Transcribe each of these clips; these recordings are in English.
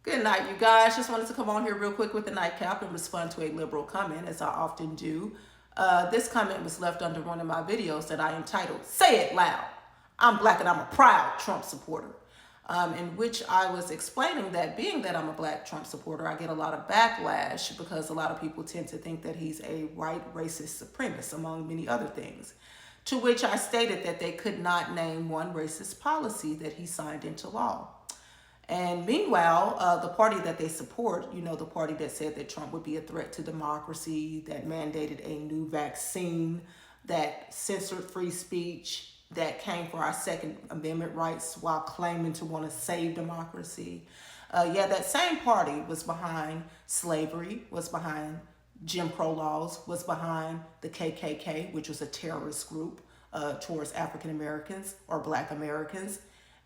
Good night, you guys. Just wanted to come on here real quick with the nightcap and respond to a liberal comment, as I often do. This comment was left under one of my videos that I entitled, Say It Loud. I'm black and I'm a proud Trump supporter. In which I was explaining that being that I'm a black Trump supporter, I get a lot of backlash because a lot of people tend to think that he's a white racist supremacist, among many other things. To which I stated that they could not name one racist policy that he signed into law. And meanwhile, the party that they support, the party that said that Trump would be a threat to democracy, that mandated a new vaccine, that censored free speech, that came for our Second Amendment rights while claiming to want to save democracy. That same party was behind slavery, was behind Jim Crow laws, was behind the KKK, which was a terrorist group towards African Americans or Black Americans,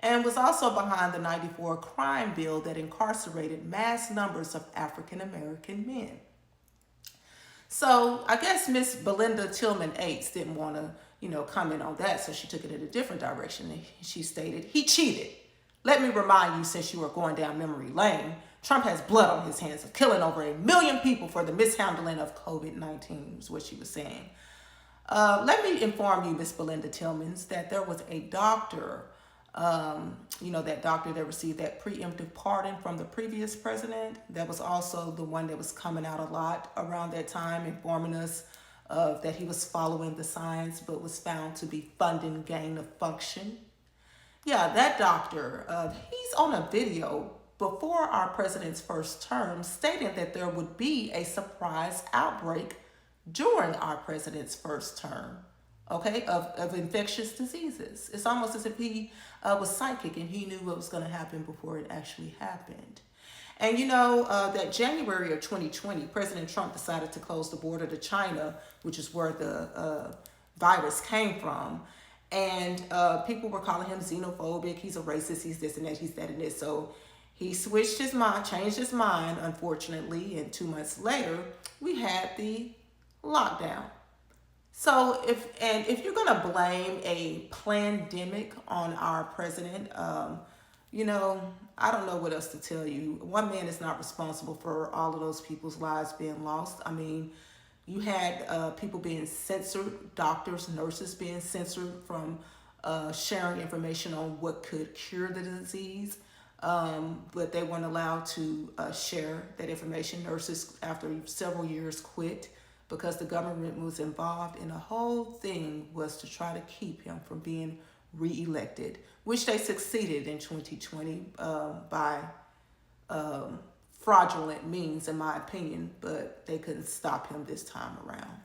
and was also behind the '94 crime bill that incarcerated mass numbers of African American men. So I guess Miss Belinda Tillman Aites didn't want to, comment on that, so she took it in a different direction. And she stated, he cheated. Let me remind you, since you are going down memory lane, Trump has blood on his hands of killing over 1 million people for the mishandling of COVID-19, is what she was saying. Let me inform you, Miss Belinda Tillmans, that there was a doctor, that doctor that received that preemptive pardon from the previous president. That was also the one that was coming out a lot around that time, informing us that he was following the science, but was found to be funding gain of function. Yeah, that doctor, he's on a video before our president's first term stating that there would be a surprise outbreak during our president's first term, okay, of infectious diseases. It's almost as if he was psychic and he knew what was going to happen before it actually happened. And that January of 2020, President Trump decided to close the border to China, which is where the virus came from. And people were calling him xenophobic. He's a racist. He's this and that. He's that and this. So he switched his mind, changed his mind, unfortunately. And 2 months later, we had the lockdown. So if you're gonna blame a pandemic on our president, I don't know what else to tell you. One man is not responsible for all of those people's lives being lost. I mean, you had people being censored, doctors, nurses being censored from sharing information on what could cure the disease, but they weren't allowed to share that information. Nurses, after several years, quit because the government was involved, and the whole thing was to try to keep him from being reelected, which they succeeded in 2020 by fraudulent means, in my opinion, but they couldn't stop him this time around.